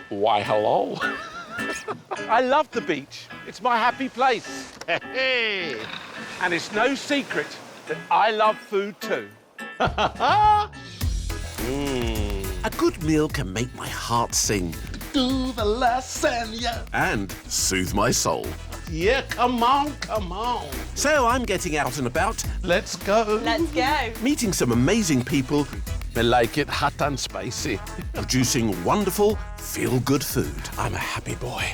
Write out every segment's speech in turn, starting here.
Why, hello. I love the beach. It's my happy place. And it's no secret that I love food too. A good meal can make my heart sing. Do the lasagna. And soothe my soul. Yeah, come on, come on. So I'm getting out and about. Let's go. Let's go. Meeting some amazing people. I like it hot and spicy. Producing wonderful, feel-good food. I'm a happy boy.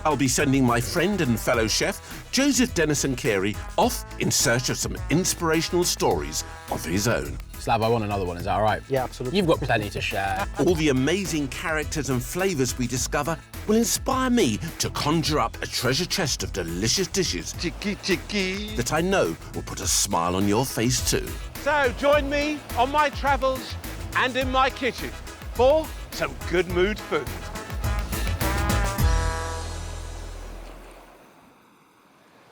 I'll be sending my friend and fellow chef, Joseph Denison Carey, off in search of some inspirational stories of his own. Slav, I want another one, is that all right? Yeah, absolutely. You've got plenty to share. All the amazing characters and flavours we discover will inspire me to conjure up a treasure chest of delicious dishes Chicky. that I know will put a smile on your face too. So join me on my travels and in my kitchen for some good mood food.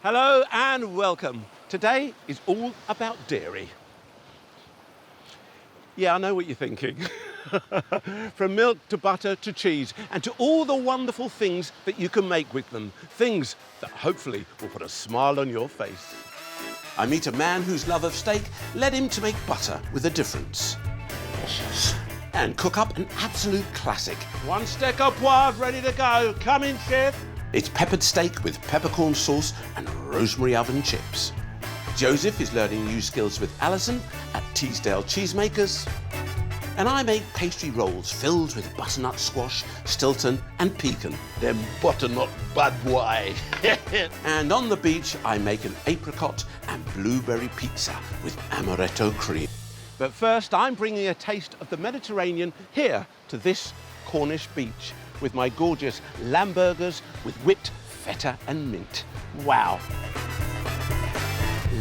Hello and welcome. Today is all about dairy. Yeah, I know what you're thinking. From milk to butter to cheese and to all the wonderful things that you can make with them. Things that hopefully will put a smile on your face. I meet a man whose love of steak led him to make butter with a difference. And cook up an absolute classic. One steak au poivre ready to go. Come in, chef. It's peppered steak with peppercorn sauce and rosemary oven chips. Joseph is learning new skills with Alison at Teesdale Cheesemakers. And I make pastry rolls filled with butternut squash, Stilton and pecan. Them butternut bad boy. And on the beach, I make an apricot and blueberry pizza with amaretto cream. But first, I'm bringing a taste of the Mediterranean here to this Cornish beach with my gorgeous lamb burgers with whipped feta and mint. Wow.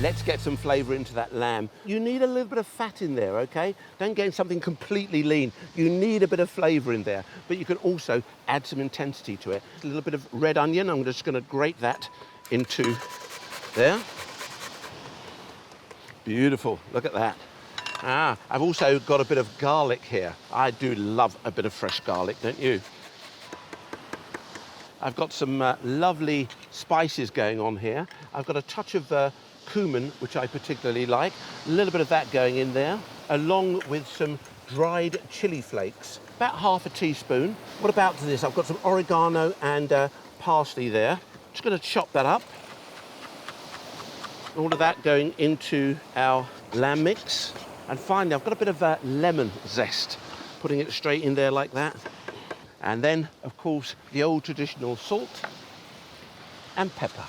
Let's get some flavour into that lamb. You need a little bit of fat in there, OK? Don't get something completely lean. You need a bit of flavour in there, but you can also add some intensity to it. A little bit of red onion. I'm just going to grate that into there. Beautiful. Look at that. I've also got a bit of garlic here. I do love a bit of fresh garlic, don't you? I've got some lovely spices going on here. I've got a touch of cumin, which I particularly like. A little bit of that going in there, along with some dried chilli flakes, about half a teaspoon. What about this? I've got some oregano and parsley there. Just going to chop that up. All of that going into our lamb mix. And finally, I've got a bit of lemon zest, putting it straight in there like that. And then, of course, the old traditional salt and pepper.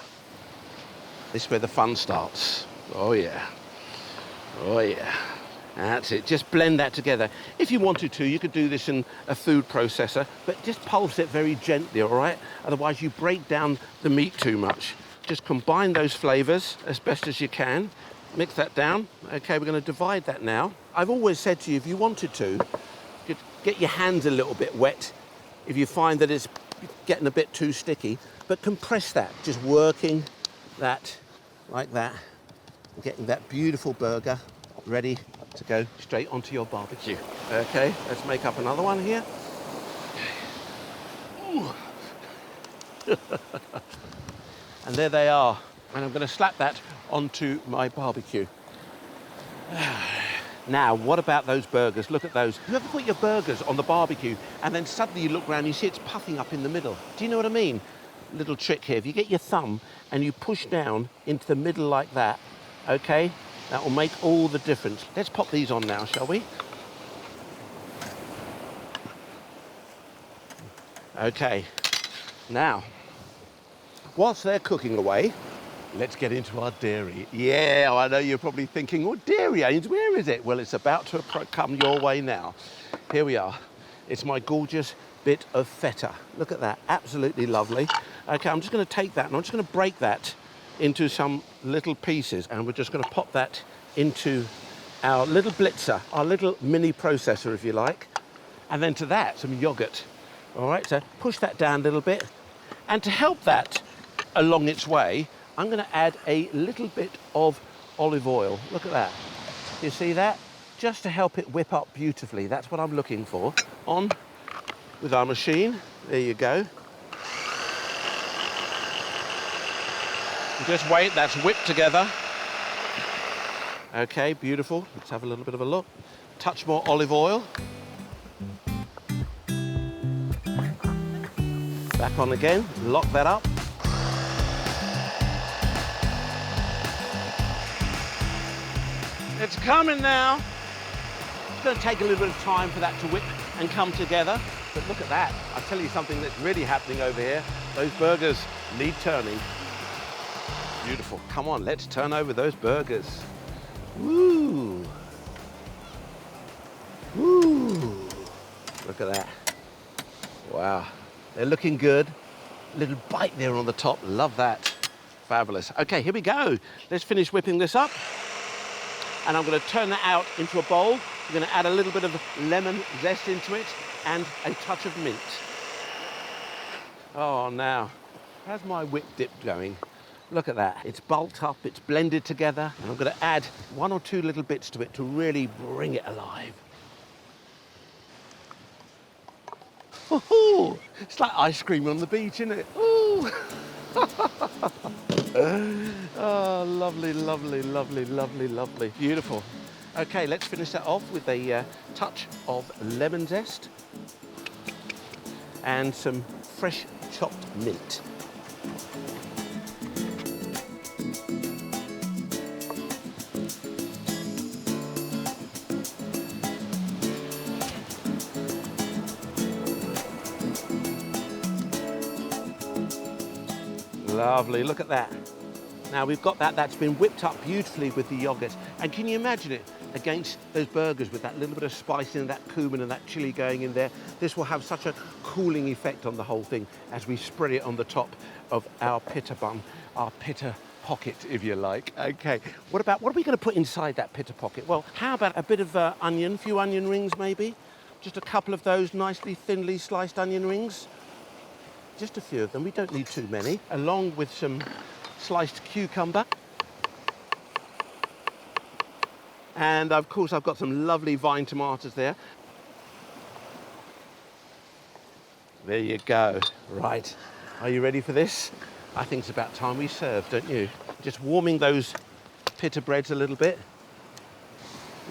This is where the fun starts. Oh, yeah. Oh, yeah. That's it. Just blend that together. If you wanted to, you could do this in a food processor, but just pulse it very gently, all right? Otherwise, you break down the meat too much. Just combine those flavours as best as you can. Mix that down. OK, we're going to divide that now. I've always said to you, if you wanted to, you could get your hands a little bit wet if you find that it's getting a bit too sticky, but compress that, just working that like that, getting that beautiful burger ready to go straight onto your barbecue. OK, let's make up another one here. And there they are. And I'm going to slap that onto my barbecue. Now, what about those burgers? Look at those. You ever put your burgers on the barbecue and then suddenly you look around and you see it's puffing up in the middle? Do you know what I mean? Little trick here. If you get your thumb and you push down into the middle like that, OK, that will make all the difference. Let's pop these on now, shall we? OK. Now, whilst they're cooking away, let's get into our dairy. Yeah, I know you're probably thinking, well, dairy, Ains, where is it? Well, it's about to come your way now. Here we are. It's my gorgeous bit of feta. Look at that, absolutely lovely. Okay, I'm just going to take that and I'm just going to break that into some little pieces, and we're just going to pop that into our little blitzer, our little mini processor, if you like. And then to that, some yogurt. All right, so push that down a little bit. And to help that along its way, I'm going to add a little bit of olive oil. Look at that. You see that? Just to help it whip up beautifully. That's what I'm looking for. On with our machine. There you go. Just wait, that's whipped together. Okay, beautiful. Let's have a little bit of a look. Touch more olive oil. Back on again, lock that up. It's coming now. It's going to take a little bit of time for that to whip and come together. But look at that. I'll tell you something that's really happening over here. Those burgers need turning. Beautiful. Come on, let's turn over those burgers. Woo! Woo! Look at that. Wow. They're looking good. Little bite there on the top. Love that. Fabulous. Okay, here we go. Let's finish whipping this up. And I'm going to turn that out into a bowl. I'm going to add a little bit of lemon zest into it and a touch of mint. Oh, now, how's my whip dip going? Look at that. It's bulked up, it's blended together, and I'm going to add 1 or 2 little bits to it to really bring it alive. Ooh, it's like ice cream on the beach, isn't it? Ooh. Oh, lovely, lovely, lovely, lovely, lovely. Beautiful. Okay, let's finish that off with a touch of lemon zest and some fresh chopped mint. Lovely, look at that. Now we've got that's been whipped up beautifully with the yogurt. And can you imagine it against those burgers with that little bit of spice in that cumin and that chilli going in there? This will have such a cooling effect on the whole thing as we spread it on the top of our pita bun, our pita pocket, if you like. Okay, what are we going to put inside that pita pocket? Well, how about a bit of onion, a few onion rings maybe? Just a couple of those nicely thinly sliced onion rings. Just a few of them, we don't need too many, along with some sliced cucumber. And of course I've got some lovely vine tomatoes there. There you go. Right, are you ready for this? I think it's about time we serve, don't you? Just warming those pita breads a little bit.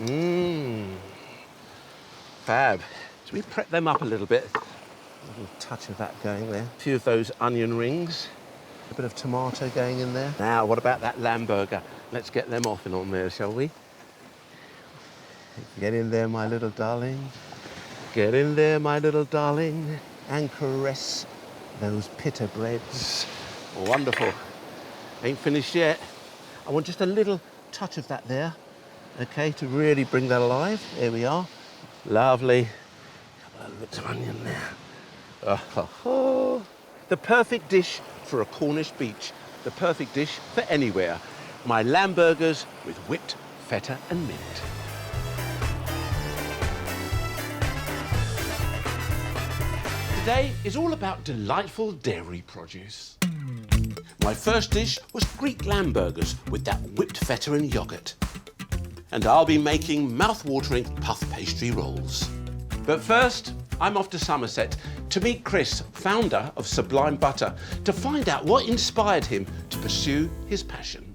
Mmm. Fab. So we prep them up a little bit. A little touch of that going there. A few of those onion rings. A bit of tomato going in there. Now, what about that lamb burger? Let's get them off and on there, shall we? Get in there, my little darling. Get in there, my little darling, and caress those pita breads. Wonderful. Ain't finished yet. I want just a little touch of that there, okay, to really bring that alive. There we are. Lovely. A couple of bits of onion there. Oh. The perfect dish for a Cornish beach. The perfect dish for anywhere. My lamb burgers with whipped feta and mint. Today is all about delightful dairy produce. My first dish was Greek lamb burgers with that whipped feta and yoghurt. And I'll be making mouth-watering puff pastry rolls. But first, I'm off to Somerset to meet Chris, founder of Sublime Butter, to find out what inspired him to pursue his passion.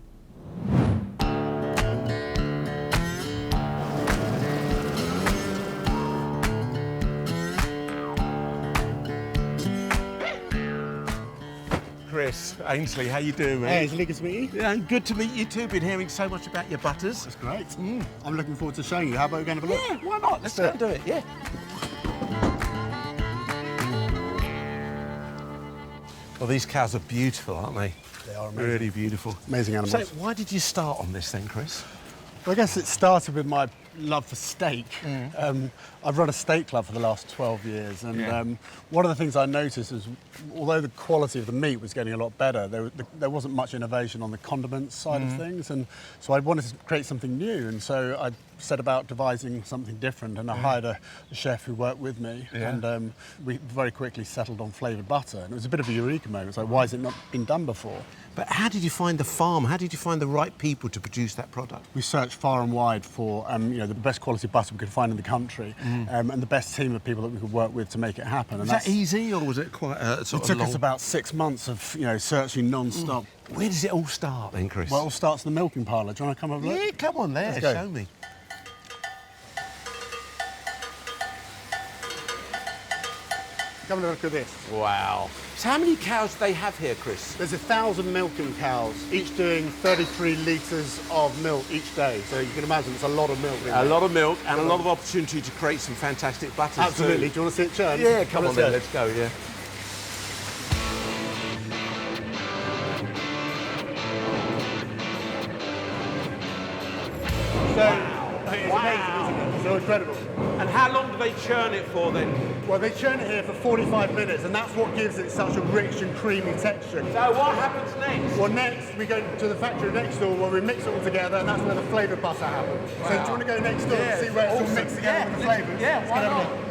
Chris, Ainsley, how you doing, mate? Hey, Ainsley, good to meet you. Yeah, good to meet you too. Been hearing so much about your butters. That's great. I'm looking forward to showing you. How about we go and have a look? Yeah, why not? Let's go and do it, yeah. Well, these cows are beautiful, aren't they? They are amazing. Really beautiful. Amazing animals. So, why did you start on this then, Chris? Well, I guess it started with my love for steak. I've run a steak club for the last 12 years, and one of the things I noticed is, although the quality of the meat was getting a lot better, there wasn't much innovation on the condiments side of things, and so I wanted to create something new, and so I set about devising something different, and I hired a chef who worked with me, and we very quickly settled on flavoured butter, and it was a bit of a eureka moment. It's like, why has it not been done before? But how did you find the farm? How did you find the right people to produce that product? We searched far and wide for the best quality butter we could find in the country, and the best team of people that we could work with to make it happen. Was that easy, or was it quite sort It took us about 6 months of searching non-stop. Where does it all start then, Chris? Well, it all starts in the milking parlour. Do you want to come have a look? Yeah, come on there, Let's go. show me. Come and look at this. Wow. So how many cows do they have here, Chris? There's 1,000 milking cows, each doing 33 litres of milk each day. So you can imagine it's a lot of milk. A lot of milk and a lot of opportunity to create some fantastic butters. Absolutely. Too. Do you want to see it churn? Yeah, come on then, let's go, yeah. So, it's amazing, isn't it? So incredible. And how long do they churn it for then? Well, they churn it here for 45 minutes, and that's what gives it such a rich and creamy texture. So what happens next? Well, next, we go to the factory next door where we mix it all together, and that's where the flavoured butter happens. So do you want to go next door and see where it's all mixed together with the flavours? Yeah, Let's why go have a not? look.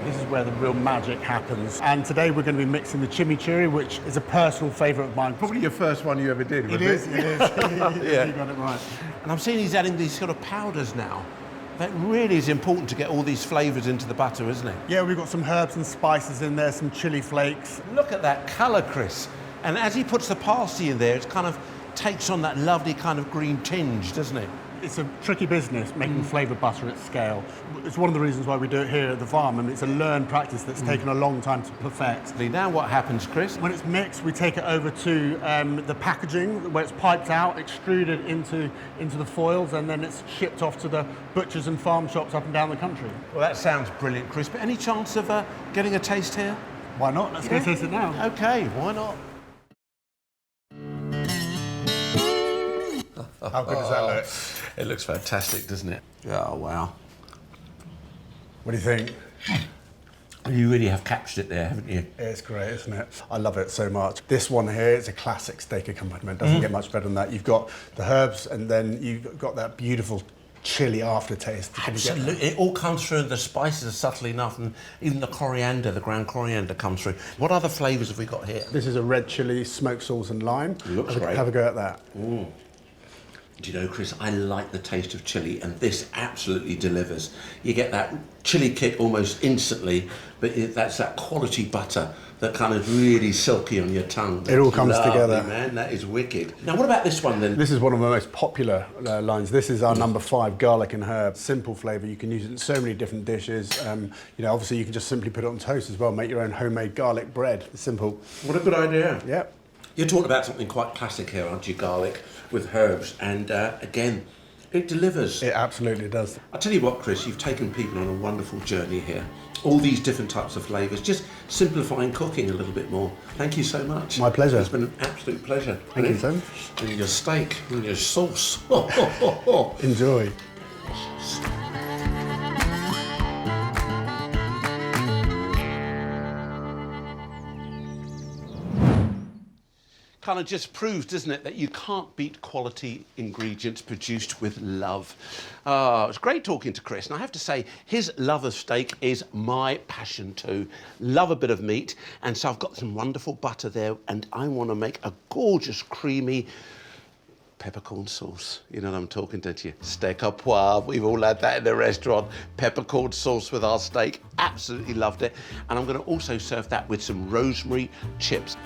This is where the real magic happens. And today we're going to be mixing the chimichurri, which is a personal favourite of mine. Probably your first one you ever did, It is. Yeah. You got it right. And I'm seeing he's adding these sort of powders now. That really is important to get all these flavours into the butter, isn't it? Yeah, we've got some herbs and spices in there, some chilli flakes. Look at that colour, Chris. And as he puts the parsley in there, it kind of takes on that lovely kind of green tinge, doesn't it? It's a tricky business, making flavoured butter at scale. It's one of the reasons why we do it here at the farm, and it's a learned practice that's taken a long time to perfect. Now what happens, Chris? When it's mixed, we take it over to the packaging, where it's piped out, extruded into the foils, and then it's shipped off to the butchers and farm shops up and down the country. Well, that sounds brilliant, Chris. But any chance of getting a taste here? Why not? Let's go taste it now. Okay, why not? How good does that look? It looks fantastic, doesn't it? Oh, wow. What do you think? You really have captured it there, haven't you? It's great, isn't it? I love it so much. This one here is a classic steak accompaniment. Doesn't get much better than that. You've got the herbs, and then you've got that beautiful chili aftertaste. Can you get that? Absolutely. It all comes through, the spices are subtle enough, and even the coriander, the ground coriander comes through. What other flavours have we got here? This is a red chili, smoked sauce and lime. Looks great. Have a go at that. Do you know, Chris, I like the taste of chilli, and this absolutely delivers. You get that chilli kick almost instantly, but that's that quality butter that kind of really silky on your tongue. It all comes Lovely, together. Man, that is wicked. Now, what about this one then? This is one of the most popular lines. This is our number 5, garlic and herb. Simple flavour. You can use it in so many different dishes. Obviously you can just simply put it on toast as well. Make your own homemade garlic bread. It's simple. What a good idea. Yeah. You're talking about something quite classic here, aren't you? Garlic with herbs, and again, it delivers. It absolutely does. I'll tell you what, Chris, you've taken people on a wonderful journey here. All these different types of flavours, just simplifying cooking a little bit more. Thank you so much. My pleasure. It's been an absolute pleasure. Thank you, Sam. And your steak and your sauce. Enjoy. Kind of just proves, doesn't it, that you can't beat quality ingredients produced with love. It's great talking to Chris, and I have to say, his love of steak is my passion too. Love a bit of meat, and so I've got some wonderful butter there, and I want to make a gorgeous, creamy peppercorn sauce. You know what I'm talking, don't you? Steak au poivre. We've all had that in the restaurant. Peppercorn sauce with our steak. Absolutely loved it. And I'm going to also serve that with some rosemary chips.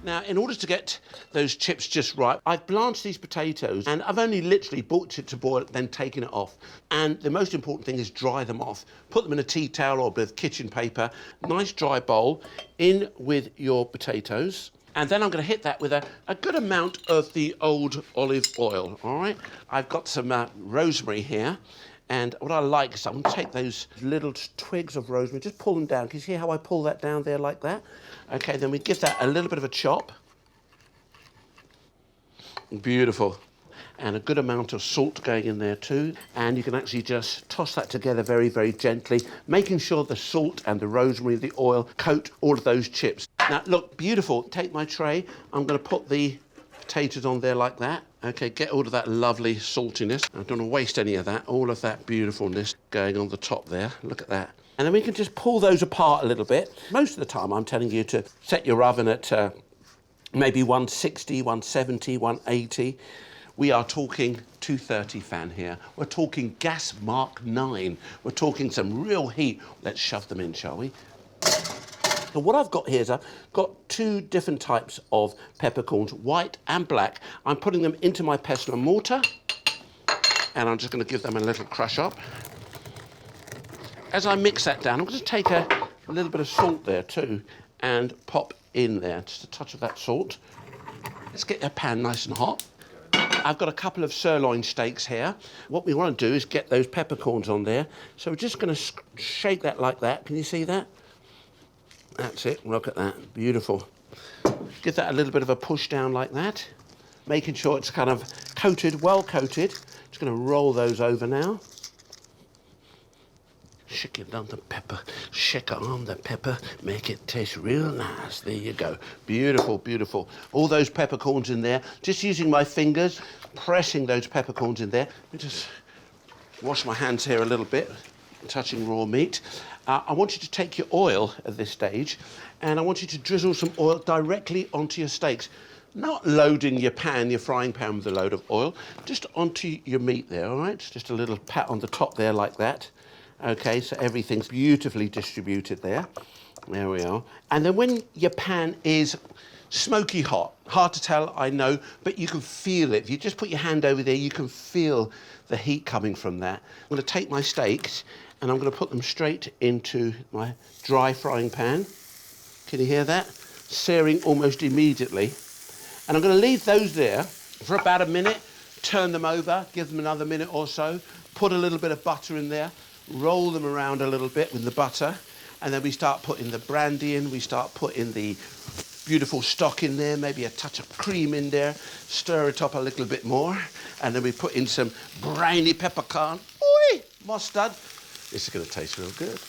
Now, in order to get those chips just right, I've blanched these potatoes, and I've only literally brought it to boil, then taken it off. And the most important thing is dry them off. Put them in a tea towel or a bit of kitchen paper, nice dry bowl, in with your potatoes. And then I'm going to hit that with a good amount of the old olive oil, all right? I've got some rosemary here. And what I like is I'm going to take those little twigs of rosemary, just pull them down. Can you see how I pull that down there like that? Okay, then we give that a little bit of a chop. Beautiful. And a good amount of salt going in there too. And you can actually just toss that together very, very gently, making sure the salt and the rosemary, the oil, coat all of those chips. Now, look, beautiful. Take my tray. I'm going to put the potatoes on there like that. Okay, get all of that lovely saltiness. I don't want to waste any of that. All of that beautifulness going on the top there. Look at that. And then we can just pull those apart a little bit. Most of the time, I'm telling you to set your oven at maybe 160, 170, 180. We are talking 230 fan here. We're talking gas Mark 9. We're talking some real heat. Let's shove them in, shall we? So what I've got here is I've got two different types of peppercorns, white and black. I'm putting them into my pestle and mortar, and I'm just going to give them a little crush up. As I mix that down, I'm going to take a little bit of salt there too and pop in there, just a touch of that salt. Let's get our pan nice and hot. I've got a couple of sirloin steaks here. What we want to do is get those peppercorns on there. So we're just going to shake that like that. Can you see that? That's it, look at that, beautiful. Give that a little bit of a push down like that, making sure it's kind of coated, well coated. Just going to roll those over now. Shake it on the pepper, shake it on the pepper, make it taste real nice. There you go, beautiful, beautiful. All those peppercorns in there, just using my fingers, pressing those peppercorns in there. Let me just wash my hands here a little bit, touching raw meat. I want you to take your oil at this stage, and I want you to drizzle some oil directly onto your steaks. Not loading your pan, your frying pan with a load of oil, just onto your meat there, all right? Just a little pat on the top there like that. Okay, so everything's beautifully distributed there. There we are. And then when your pan is smoky hot, hard to tell, I know, but you can feel it. If you just put your hand over there, you can feel the heat coming from that. I'm going to take my steaks and I'm going to put them straight into my dry frying pan. Can you hear that? Searing almost immediately. And I'm going to leave those there for about a minute, turn them over, give them another minute or so, put a little bit of butter in there, roll them around a little bit with the butter, and then we start putting the brandy in, we start putting the beautiful stock in there, maybe a touch of cream in there, stir it up a little bit more, and then we put in some briny peppercorn, mustard. This is going to taste real good.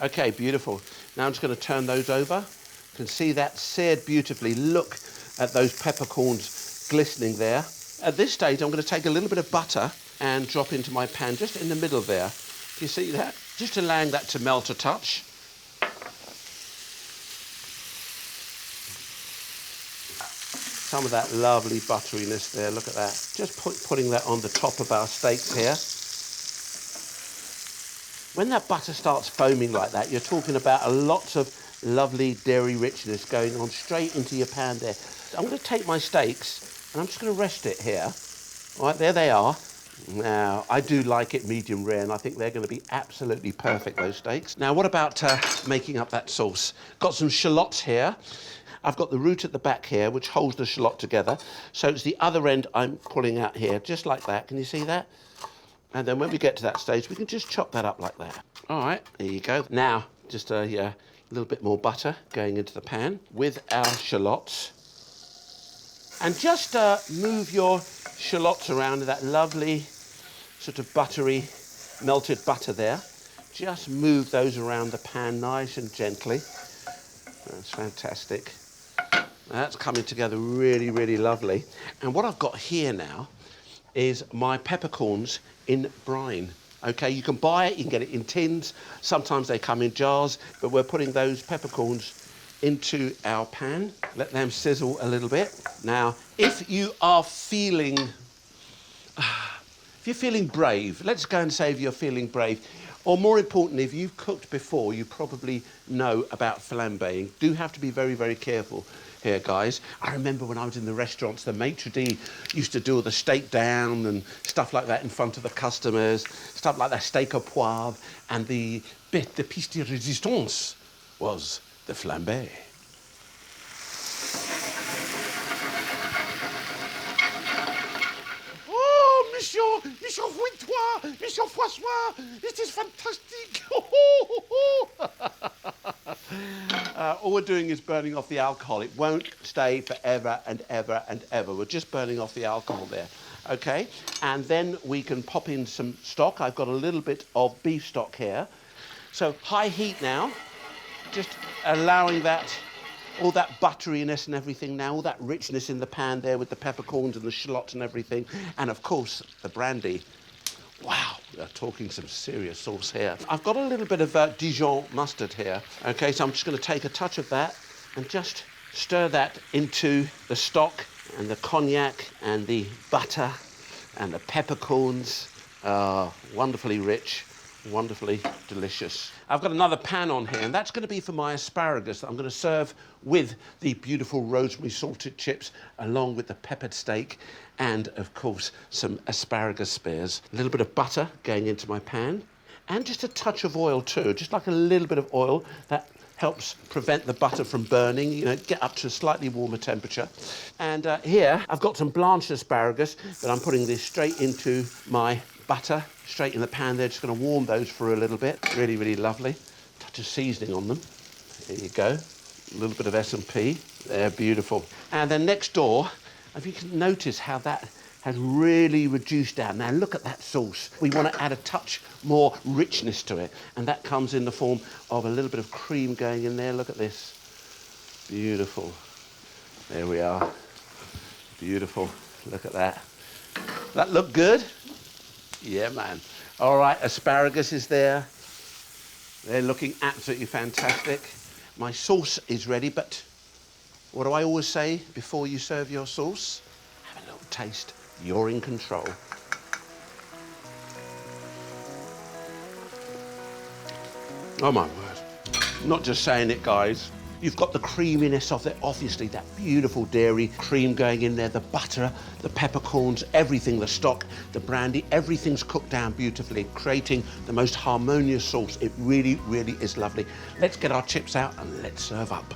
Okay, beautiful. Now I'm just going to turn those over. You can see that seared beautifully. Look at those peppercorns glistening there. At this stage, I'm going to take a little bit of butter and drop into my pan just in the middle there. Do you see that? Just allowing that to melt a touch. Some of that lovely butteriness there, look at that. Just putting that on the top of our steaks here. When that butter starts foaming like that, you're talking about a lot of lovely dairy richness going on straight into your pan there. I'm going to take my steaks and I'm just going to rest it here. All right, there they are. Now, I do like it medium rare, and I think they're going to be absolutely perfect, those steaks. Now, what about making up that sauce? Got some shallots here. I've got the root at the back here, which holds the shallot together. So it's the other end I'm pulling out here, just like that. Can you see that? And then when we get to that stage, we can just chop that up like that. All right, there you go. Now, just a little bit more butter going into the pan with our shallots. And just move your shallots around in that lovely sort of buttery melted butter there. Just move those around the pan nice and gently. That's fantastic. That's coming together really, really lovely. And what I've got here now is my peppercorns in brine. Okay, you can buy it, you can get it in tins. Sometimes they come in jars, but we're putting those peppercorns into our pan. Let them sizzle a little bit. Now, if you are feeling, brave, let's go and say if you're feeling brave, or more importantly, if you've cooked before, you probably know about flambeing. Do have to be very, very careful here, guys. I remember when I was in the restaurants, the maitre d' used to do all the steak down and stuff like that in front of the customers, stuff like that, steak au poivre, and the pièce de résistance was the flambé. Oh, Monsieur Vuittois, Monsieur François, it is fantastic. All we're doing is burning off the alcohol. It won't stay forever and ever and ever. We're just burning off the alcohol there, okay? And then we can pop in some stock. I've got a little bit of beef stock here. So high heat now, just allowing that all that butteriness and everything now, all that richness in the pan there with the peppercorns and the shallots and everything. And of course, the brandy. Wow, we're talking some serious sauce here. I've got a little bit of Dijon mustard here. Okay, so I'm just going to take a touch of that and just stir that into the stock and the cognac and the butter and the peppercorns. Wonderfully rich, wonderfully delicious. I've got another pan on here, and that's going to be for my asparagus that I'm going to serve with the beautiful rosemary salted chips, along with the peppered steak, and of course some asparagus spears. A little bit of butter going into my pan, and just a touch of oil too, just like a little bit of oil that helps prevent the butter from burning, you know, get up to a slightly warmer temperature. And here I've got some blanched asparagus that I'm putting this straight into my butter, straight in the pan there. Just going to warm those for a little bit. Really, really lovely. Touch of seasoning on them. There you go. A little bit of S&P. They're beautiful. And then next door, if you can notice how that has really reduced down. Now look at that sauce. We want to add a touch more richness to it, and that comes in the form of a little bit of cream going in there. Look at this. Beautiful. There we are. Beautiful. Look at that. That look good? Yeah, man. All right, asparagus is there. They're looking absolutely fantastic. My sauce is ready, but what do I always say before you serve your sauce? Have a little taste. You're in control. Oh my word. Not just saying it, guys. You've got the creaminess of it, obviously, that beautiful dairy cream going in there, the butter, the peppercorns, everything, the stock, the brandy, everything's cooked down beautifully, creating the most harmonious sauce. It really, really is lovely. Let's get our chips out and let's serve up.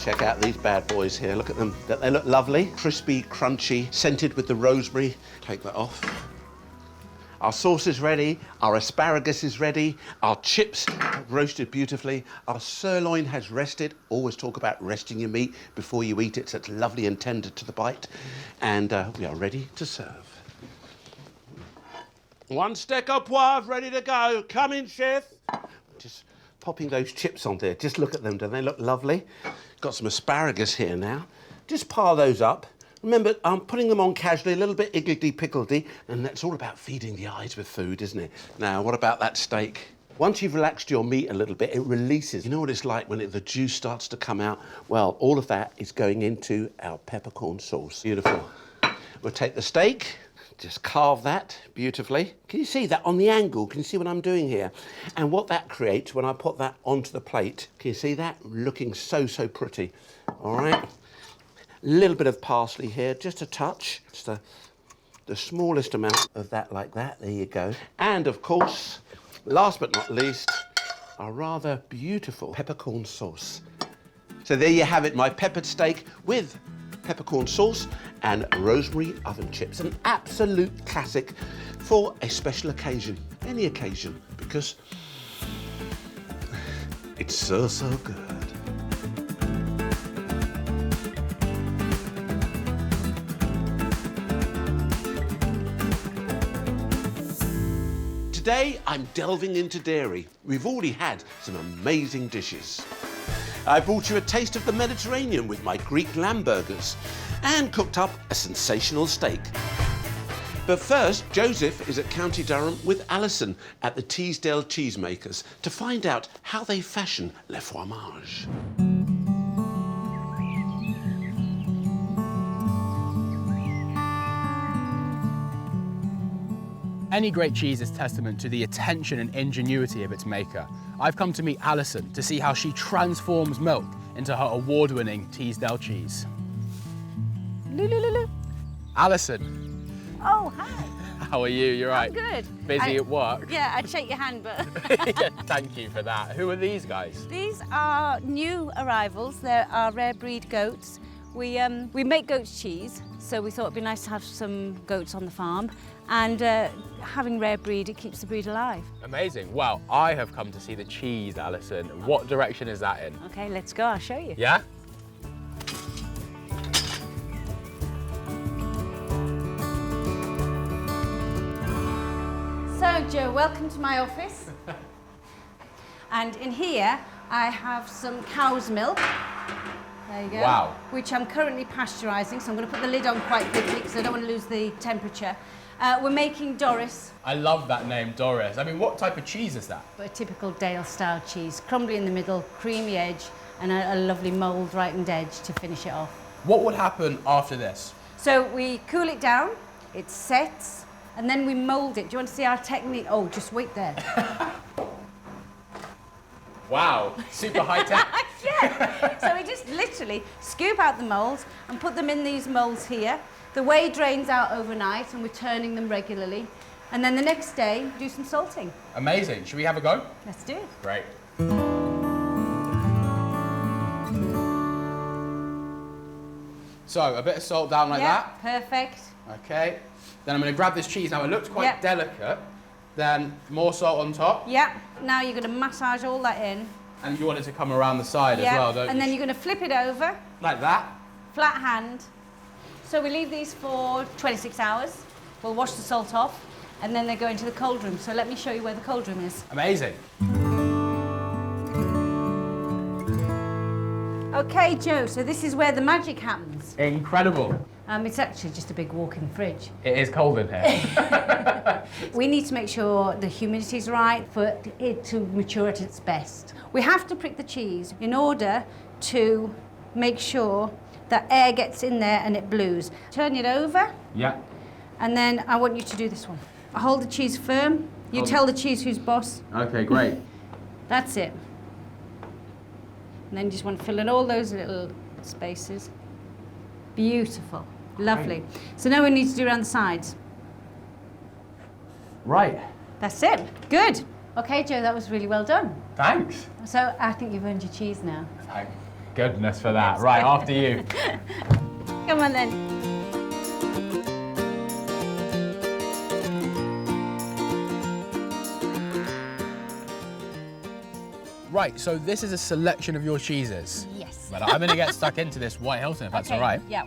Check out these bad boys here. Look at them. They look lovely, crispy, crunchy, scented with the rosemary. Take that off. Our sauce is ready, our asparagus is ready, our chips have roasted beautifully, our sirloin has rested. Always talk about resting your meat before you eat it, so it's lovely and tender to the bite. And we are ready to serve. One steak au poivre ready to go. Come in, chef. Just popping those chips on there. Just look at them. Don't they look lovely? Got some asparagus here now. Just pile those up. Remember, I'm putting them on casually, a little bit higgledy-pickledy, and that's all about feeding the eyes with food, isn't it? Now, what about that steak? Once you've relaxed your meat a little bit, it releases. You know what it's like when the juice starts to come out? Well, all of that is going into our peppercorn sauce. Beautiful. We'll take the steak, just carve that beautifully. Can you see that on the angle? Can you see what I'm doing here? And what that creates when I put that onto the plate, can you see that? Looking so, so pretty. All right. A little bit of parsley here, just a touch. Just the smallest amount of that like that. There you go. And of course, last but not least, our rather beautiful peppercorn sauce. So there you have it, my peppered steak with peppercorn sauce and rosemary oven chips. An absolute classic for a special occasion, any occasion, because it's so, so good. Today, I'm delving into dairy. We've already had some amazing dishes. I brought you a taste of the Mediterranean with my Greek lamb burgers and cooked up a sensational steak. But first, Joseph is at County Durham with Alison at the Teesdale Cheesemakers to find out how they fashion le fromage. Any great cheese is testament to the attention and ingenuity of its maker. I've come to meet Alison to see how she transforms milk into her award-winning Teesdale cheese. Alison. Oh, hi. How are you? You're right. I'm good. Busy at work? Yeah, I'd shake your hand, but... Yeah, thank you for that. Who are these guys? These are new arrivals. They're our rare breed goats. We make goat's cheese, so we thought it'd be nice to have some goats on the farm. And having rare breed, it keeps the breed alive. Amazing. Well, I have come to see the cheese, Alison. What direction is that in? Okay, let's go. I'll show you. Yeah? So, Joe, welcome to my office. And in here, I have some cow's milk. There you go. Wow. Which I'm currently pasteurising, so I'm going to put the lid on quite quickly because I don't want to lose the temperature. We're making Doris. I love that name, Doris. I mean, what type of cheese is that? A typical Dale-style cheese, crumbly in the middle, creamy edge, and a lovely mould ripened edge to finish it off. What would happen after this? So we cool it down, it sets, and then we mould it. Do you want to see our technique? Oh, just wait there. Wow, super high tech. Yeah. So we just literally scoop out the moulds and put them in these moulds here. The whey drains out overnight and we're turning them regularly. And then the next day, do some salting. Amazing. Should we have a go? Let's do it. Great. So, a bit of salt down like that. Perfect. Okay. Then I'm going to grab this cheese. Now, it looks quite delicate. Then more salt on top. Yeah. Now you're going to massage all that in. And you want it to come around the side as well, don't you? And then you're going to flip it over. Like that. Flat hand. So we leave these for 26 hours. We'll wash the salt off. And then they go into the cold room. So let me show you where the cold room is. Amazing. Okay, Joe, so this is where the magic happens. Incredible. It's actually just a big walk-in fridge. It is cold in here. We need to make sure the humidity's right for it to mature at its best. We have to prick the cheese in order to make sure that air gets in there and it blues. Turn it over. Yeah. And then I want you to do this one. Hold the cheese firm. You tell the cheese who's boss. Okay, great. That's it. And then you just want to fill in all those little spaces. Beautiful. Lovely. So now we need to do around the sides. Right. That's it. Good. Okay, Joe, that was really well done. Thanks. So I think you've earned your cheese now. Thank goodness for that. Right, after you. Come on then. Right, so this is a selection of your cheeses. Yes. But I'm going to get stuck into this White Hilton, if that's all right. Yeah.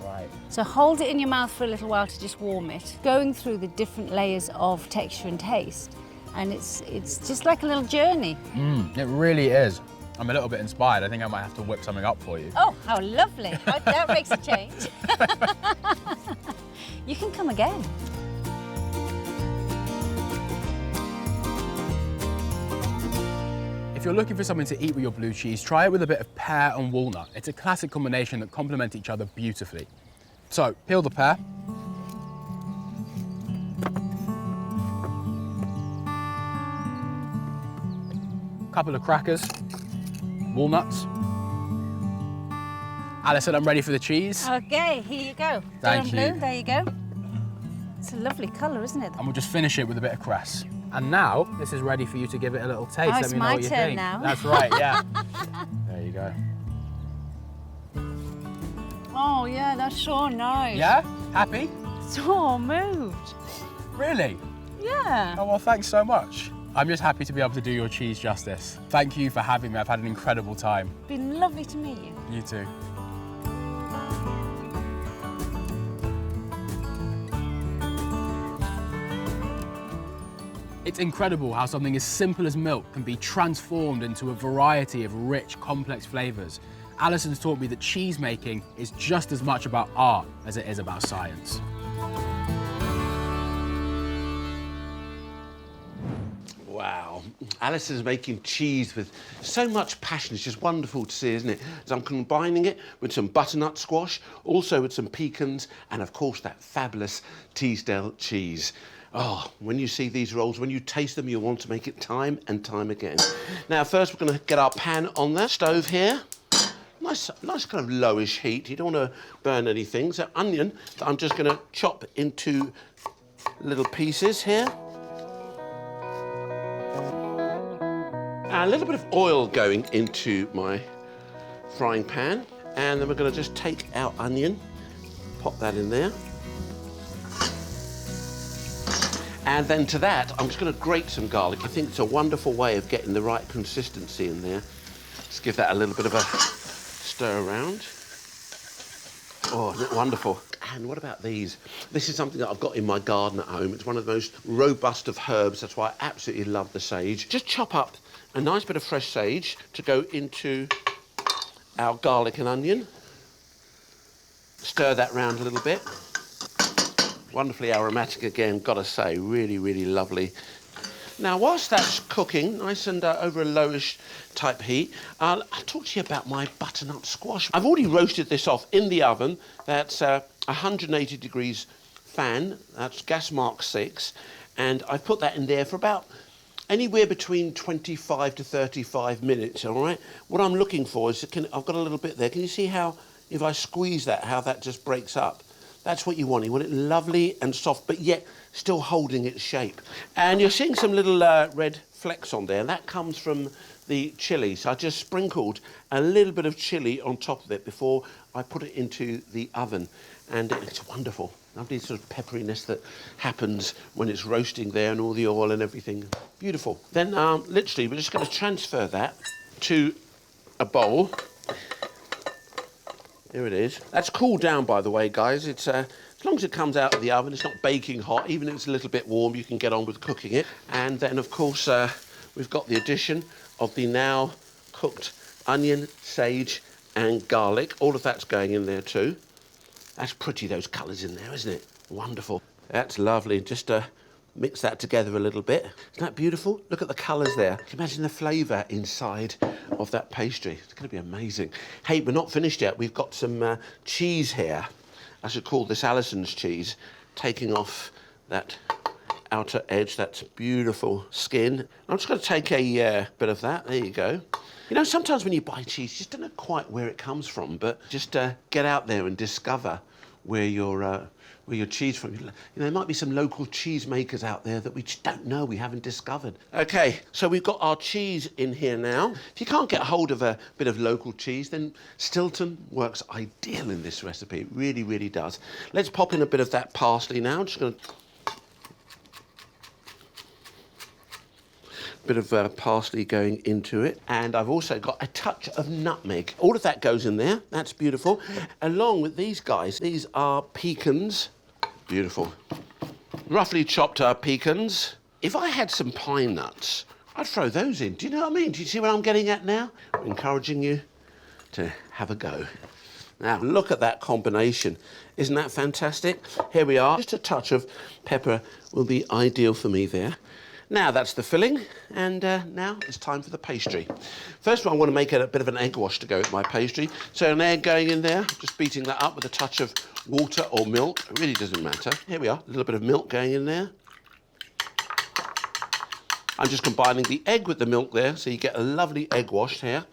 Right. So hold it in your mouth for a little while to just warm it. Going through the different layers of texture and taste. And it's just like a little journey. It really is. I'm a little bit inspired. I think I might have to whip something up for you. Oh, how lovely. That makes a change. You can come again. If you're looking for something to eat with your blue cheese, try it with a bit of pear and walnut. It's a classic combination that complement each other beautifully. So, peel the pear. Couple of crackers, walnuts. Alison, I'm ready for the cheese. Okay, here you go. Thank you. Blue, there you go. It's a lovely colour, isn't it? And we'll just finish it with a bit of cress. And now, this is ready for you to give it a little taste. Oh, Let it's me know my what you turn think. now. That's right, yeah. There you go. Oh, yeah, that's so nice. Yeah? Happy? So moved. Really? Yeah. Oh, well, thanks so much. I'm just happy to be able to do your cheese justice. Thank you for having me. I've had an incredible time. Been lovely to meet you. You too. It's incredible how something as simple as milk can be transformed into a variety of rich, complex flavours. Alison's taught me that cheese making is just as much about art as it is about science. Wow, Alison's making cheese with so much passion. It's just wonderful to see, isn't it? As I'm combining it with some butternut squash, also with some pecans, and of course that fabulous Teesdale cheese. Oh, when you see these rolls, when you taste them, you'll want to make it time and time again. Now, first we're going to get our pan on the stove here. Nice kind of lowish heat. You don't want to burn anything. So onion that I'm just going to chop into little pieces here. And a little bit of oil going into my frying pan. And then we're going to just take our onion, pop that in there. And then to that, I'm just going to grate some garlic. I think it's a wonderful way of getting the right consistency in there. Just give that a little bit of a stir around. Oh, isn't it wonderful? And what about these? This is something that I've got in my garden at home. It's one of the most robust of herbs. That's why I absolutely love the sage. Just chop up a nice bit of fresh sage to go into our garlic and onion. Stir that round a little bit. Wonderfully aromatic again, gotta say. Really, really lovely. Now, whilst that's cooking, nice and over a lowish type heat, I'll talk to you about my butternut squash. I've already roasted this off in the oven. That's 180 degrees fan, that's gas mark 6, and I've put that in there for about anywhere between 25 to 35 minutes, all right? What I'm looking for is, I've got a little bit there. Can you see how, if I squeeze that, how that just breaks up? That's what you want. You want it lovely and soft, but yet still holding its shape. And you're seeing some little red flecks on there, and that comes from the chilli. So I just sprinkled a little bit of chilli on top of it before I put it into the oven. And it's wonderful. Lovely sort of pepperiness that happens when it's roasting there and all the oil and everything. Beautiful. Then literally we're just going to transfer that to a bowl. Here it is. That's cooled down, by the way, guys. It's as long as it comes out of the oven, it's not baking hot. Even if it's a little bit warm, you can get on with cooking it. And then, of course, we've got the addition of the now cooked onion, sage, and garlic. All of that's going in there too. That's pretty, those colours in there, isn't it? Wonderful. That's lovely. Just mix that together a little bit. Isn't that beautiful? Look at the colours there. Can you imagine the flavour inside of that pastry? It's going to be amazing. Hey, we're not finished yet. We've got some cheese here. I should call this Alison's cheese. Taking off that outer edge, that beautiful skin. I'm just going to take a bit of that. There you go. You know, sometimes when you buy cheese, you just don't know quite where it comes from, but just get out there and discover where your cheese from. You know, there might be some local cheese makers out there that we just don't know, we haven't discovered. Okay, so we've got our cheese in here now. If you can't get hold of a bit of local cheese, then Stilton works ideal in this recipe. It really, really does. Let's pop in a bit of that parsley now. I'm just going to... bit of parsley going into it, and I've also got a touch of nutmeg. All of that goes in there. That's beautiful. Along with these guys, these are pecans. Beautiful. Roughly chopped pecans. If I had some pine nuts, I'd throw those in. Do you know what I mean? Do you see what I'm getting at now? I'm encouraging you to have a go. Now, look at that combination. Isn't that fantastic? Here we are. Just a touch of pepper will be ideal for me there. Now that's the filling, and now it's time for the pastry. First of all, I want to make a bit of an egg wash to go with my pastry. So an egg going in there, just beating that up with a touch of water or milk. It really doesn't matter. Here we are, a little bit of milk going in there. I'm just combining the egg with the milk there, so you get a lovely egg wash here.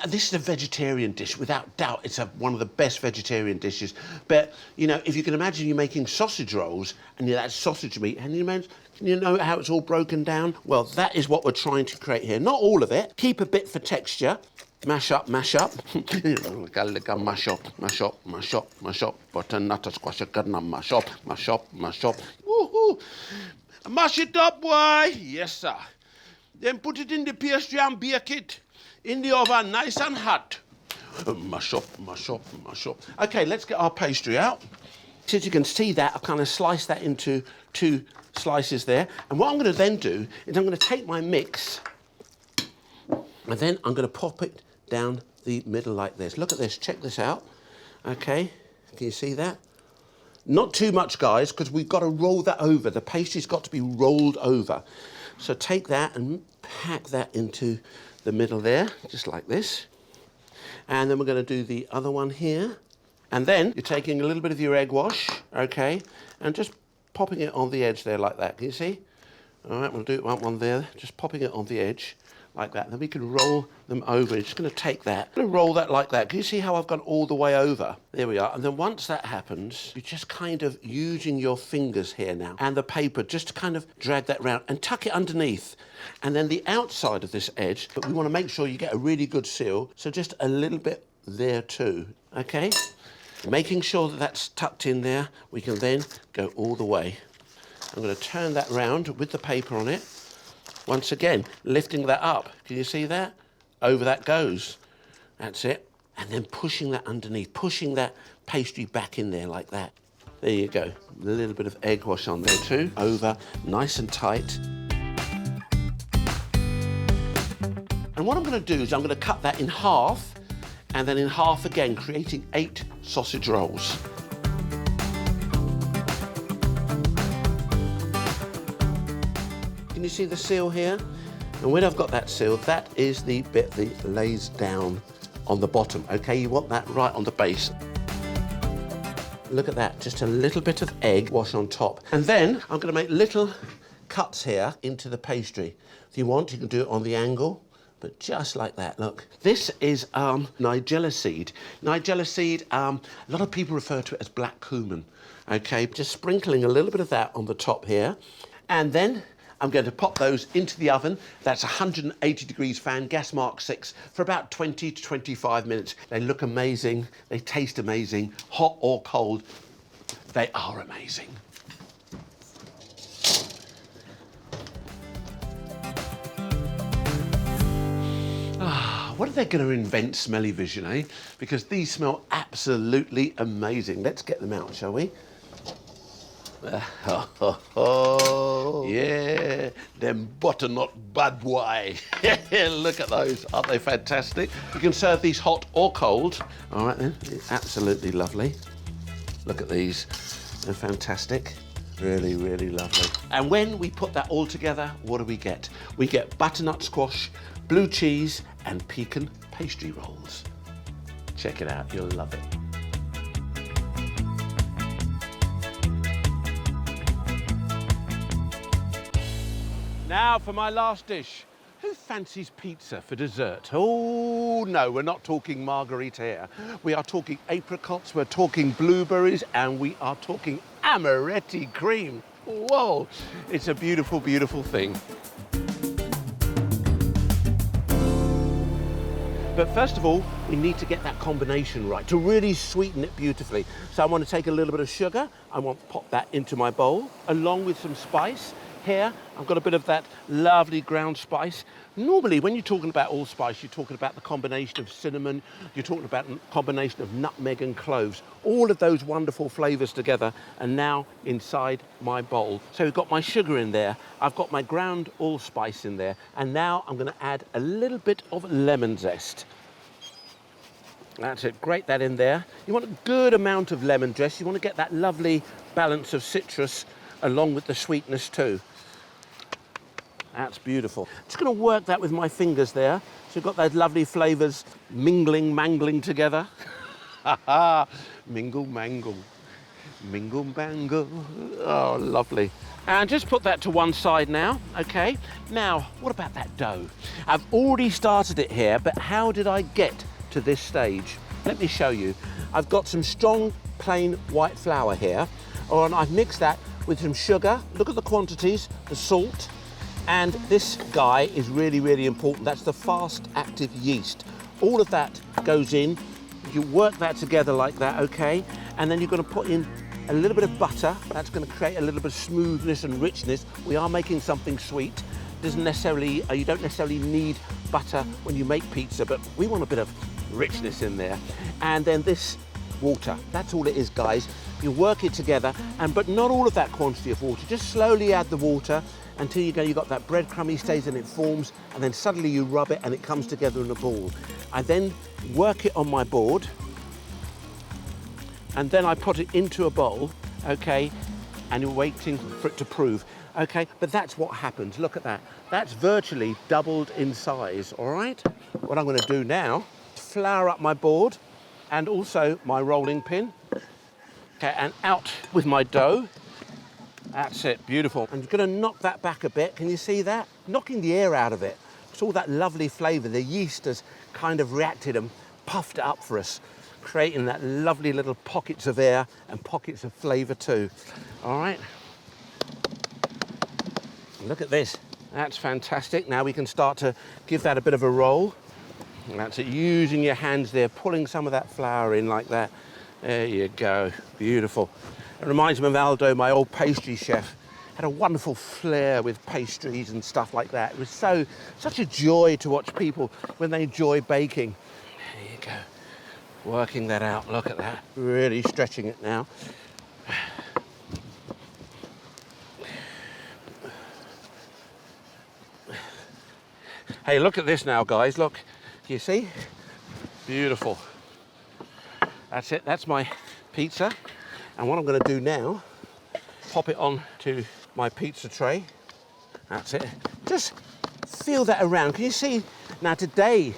And this is a vegetarian dish, without doubt. It's one of the best vegetarian dishes. But, you know, if you can imagine you making sausage rolls, and that's sausage meat, and you know how it's all broken down? Well, that is what we're trying to create here. Not all of it. Keep a bit for texture. Mash up, mash up. Mash up, mash up, mash up, mash up. Butternut squash, mash up, mash up, mash up. Woohoo! Mash it up, boy. Yes, sir. Then put it in the pastry and bake it in the oven, nice and hot. Mash up, mash up, mash up. Okay, let's get our pastry out. So as you can see that, I've kind of sliced that into 2 slices there. And what I'm going to then do is I'm going to take my mix, and then I'm going to pop it down the middle like this. Look at this, check this out. Okay, can you see that? Not too much, guys, because we've got to roll that over. The pastry's got to be rolled over. So take that and pack that into the middle there, just like this. And then we're going to do the other one here. And then you're taking a little bit of your egg wash, okay, and just popping it on the edge there like that. Can you see? All right, we'll do one there, just popping it on the edge like that. Then we can roll them over. You're just going to take that, I'm going to roll that like that. Can you see how I've gone all the way over? There we are. And then once that happens, you're just kind of using your fingers here now and the paper just to kind of drag that round and tuck it underneath. And then the outside of this edge, but we want to make sure you get a really good seal. So just a little bit there too, okay? Making sure that that's tucked in there, we can then go all the way. I'm going to turn that round with the paper on it. Once again, lifting that up. Can you see that? Over that goes. That's it. and then pushing that underneath, pushing that pastry back in there like that. There you go. A little bit of egg wash on there too. Over, nice and tight. And what I'm going to do is I'm going to cut that in half, and then in half again, creating 8 sausage rolls. Can you see the seal here? And when I've got that seal, that is the bit that lays down on the bottom. Okay, you want that right on the base. Look at that, just a little bit of egg wash on top. And then I'm going to make little cuts here into the pastry. If you want, you can do it on the angle, but just like that, look. This is nigella seed. Nigella seed, a lot of people refer to it as black cumin. Okay, just sprinkling a little bit of that on the top here. And then I'm going to pop those into the oven. That's 180 degrees fan, gas mark 6, for about 20 to 25 minutes. They look amazing, they taste amazing, hot or cold, they are amazing. What are they going to invent, Smelly Vision, eh? Because these smell absolutely amazing. Let's get them out, shall we? Yeah, them butternut Budweiser. Look at those, aren't they fantastic? You can serve these hot or cold. All right then, absolutely lovely. Look at these, they're fantastic. Really, really lovely. And when we put that all together, what do we get? We get butternut squash, blue cheese, and pecan pastry rolls. Check it out, you'll love it. Now for my last dish. Who fancies pizza for dessert? Oh no, we're not talking margherita here. We are talking apricots, we're talking blueberries, and we are talking amaretti cream. Whoa, it's a beautiful, beautiful thing. But first of all, we need to get that combination right to really sweeten it beautifully. So I want to take a little bit of sugar. I want to pop that into my bowl, along with some spice. Here, I've got a bit of that lovely ground spice. Normally, when you're talking about allspice, you're talking about the combination of cinnamon, you're talking about a combination of nutmeg and cloves. All of those wonderful flavours together are now inside my bowl. So we've got my sugar in there, I've got my ground allspice in there, and now I'm going to add a little bit of lemon zest. That's it, grate that in there. You want a good amount of lemon zest, you want to get that lovely balance of citrus along with the sweetness too. That's beautiful. Just going to work that with my fingers there. So we've got those lovely flavours mangling together. Mingle, mangle, mingle, mangle. Oh, lovely. And just put that to one side now, okay? Now, what about that dough? I've already started it here, but how did I get to this stage? Let me show you. I've got some strong, plain white flour here, and I've mixed that with some sugar. Look at the quantities, the salt, and this guy is really, really important. That's the fast active yeast. All of that goes in. You work that together like that, okay? And then you're going to put in a little bit of butter. That's going to create a little bit of smoothness and richness. We are making something sweet. Doesn't necessarily, you don't necessarily need butter when you make pizza, but we want a bit of richness in there. And then this water, that's all it is, guys. You work it together, but not all of that quantity of water. Just slowly add the water until you've got that breadcrumby stage and it forms, and then suddenly you rub it and it comes together in a ball. I then work it on my board, and then I put it into a bowl, okay, and you're waiting for it to prove. Okay, but that's what happens. Look at that. That's virtually doubled in size, all right? What I'm going to do now, flour up my board and also my rolling pin. Okay, and out with my dough. That's it, beautiful. I'm going to knock that back a bit. Can you see that? Knocking the air out of it. It's all that lovely flavour. The yeast has kind of reacted and puffed it up for us, creating that lovely little pockets of air and pockets of flavour too. All right. Look at this. That's fantastic. Now we can start to give that a bit of a roll. That's it, using your hands there, pulling some of that flour in like that. There you go, beautiful. It reminds me of Aldo, my old pastry chef. Had a wonderful flair with pastries and stuff like that. It was such a joy to watch people when they enjoy baking. There you go. Working that out, look at that. Really stretching it now. Hey, look at this now, guys, look. You see? Beautiful. That's it, that's my pizza. And what I'm gonna do now, pop it onto my pizza tray. That's it. Just feel that around. Can you see? Now today,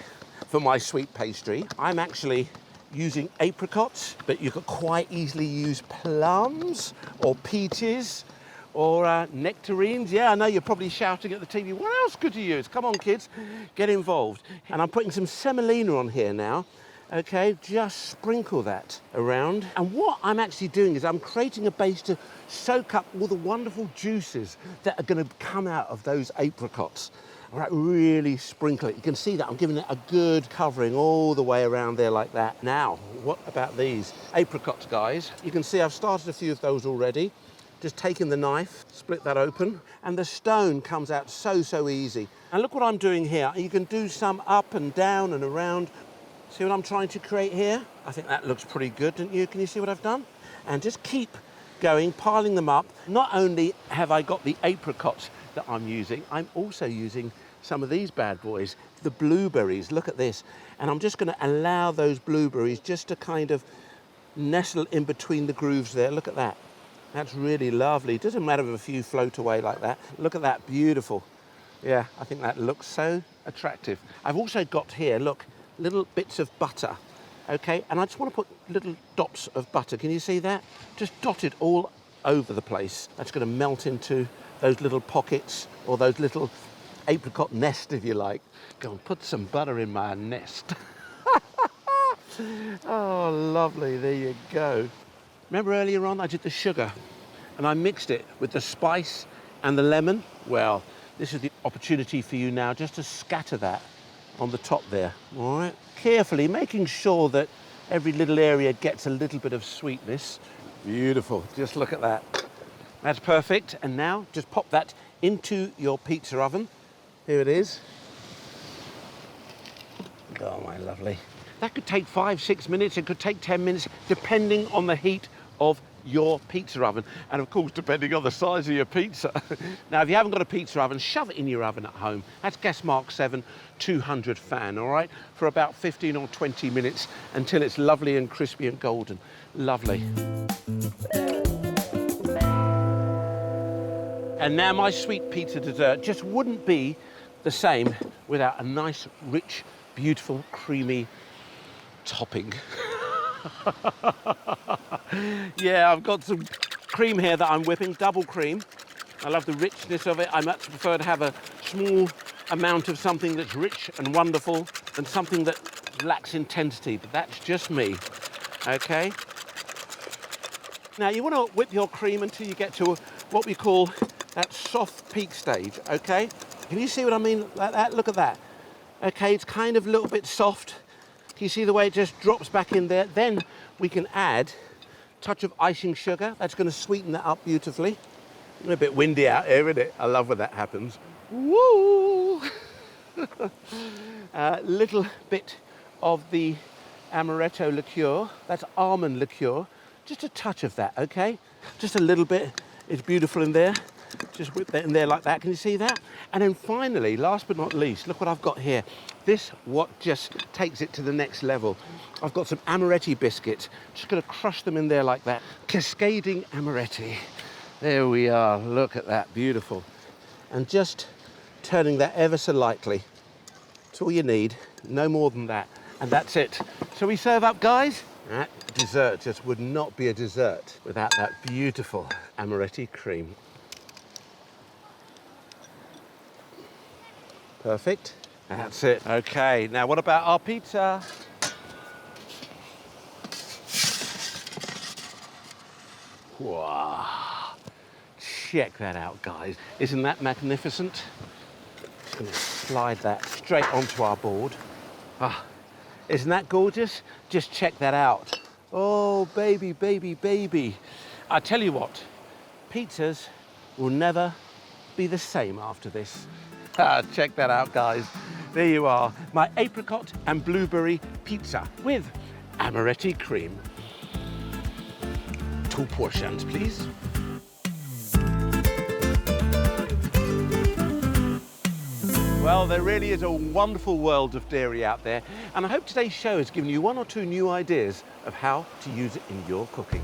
for my sweet pastry, I'm actually using apricots, but you could quite easily use plums or peaches or nectarines. Yeah, I know you're probably shouting at the TV, what else could you use? Come on, kids, get involved. And I'm putting some semolina on here now. Okay, just sprinkle that around. And what I'm actually doing is I'm creating a base to soak up all the wonderful juices that are going to come out of those apricots. All right, really sprinkle it. You can see that I'm giving it a good covering all the way around there like that. Now, what about these apricots, guys? You can see I've started a few of those already. Just taking the knife, split that open, and the stone comes out so easy. And look what I'm doing here. You can do some up and down and around. See what I'm trying to create here? I think that looks pretty good, don't you? Can you see what I've done? And just keep going, piling them up. Not only have I got the apricots that I'm using, I'm also using some of these bad boys, the blueberries. Look at this. And I'm just gonna allow those blueberries just to kind of nestle in between the grooves there. Look at that. That's really lovely. Doesn't matter if a few float away like that. Look at that, beautiful. Yeah, I think that looks so attractive. I've also got here, look, little bits of butter, okay? And I just want to put little dots of butter. Can you see that? Just dotted all over the place. That's going to melt into those little pockets or those little apricot nest, if you like. Go and put some butter in my nest. Oh, lovely, there you go. Remember earlier on I did the sugar and I mixed it with the spice and the lemon? Well, this is the opportunity for you now just to scatter that on the top there, all right? Carefully, making sure that every little area gets a little bit of sweetness. Beautiful, just look at that. That's perfect. And now just pop that into your pizza oven. Here it is. Oh, my lovely. That could take 5-6 minutes, it could take 10 minutes, depending on the heat of your pizza oven. And of course, depending on the size of your pizza. Now, if you haven't got a pizza oven, shove it in your oven at home. That's gas mark 7, 200 fan, all right? For about 15 or 20 minutes until it's lovely and crispy and golden. Lovely. And now my sweet pizza dessert just wouldn't be the same without a nice, rich, beautiful, creamy topping. Yeah, I've got some cream here that I'm whipping, double cream. I love the richness of it. I much prefer to have a small amount of something that's rich and wonderful than something that lacks intensity, but that's just me, okay? Now, you want to whip your cream until you get to what we call that soft peak stage, okay? Can you see what I mean like that? Look at that. Okay, it's kind of a little bit soft. Can you see the way it just drops back in there? Then we can add a touch of icing sugar. That's going to sweeten that up beautifully. It's a bit windy out here, isn't it? I love when that happens. Woo! Little bit of the amaretto liqueur. That's almond liqueur. Just a touch of that, okay? Just a little bit. It's beautiful in there. Just whip that in there like that. Can you see that? And then finally, last but not least, look what I've got here. This what just takes it to the next level. I've got some amaretti biscuits. Just going to crush them in there like that. Cascading amaretti. There we are. Look at that. Beautiful. And just turning that ever so lightly. That's all you need. No more than that. And that's it. Shall we serve up, guys? That dessert just would not be a dessert without that beautiful amaretti cream. Perfect. That's it. Okay, now what about our pizza? Wow. Check that out, guys. Isn't that magnificent? Just going to slide that straight onto our board. Ah, isn't that gorgeous? Just check that out. Oh, baby, baby, baby. I tell you what, pizzas will never be the same after this. Check that out, guys. There you are, my apricot and blueberry pizza with amaretti cream. 2 portions, please. Well, there really is a wonderful world of dairy out there, and I hope today's show has given you 1 or 2 new ideas of how to use it in your cooking.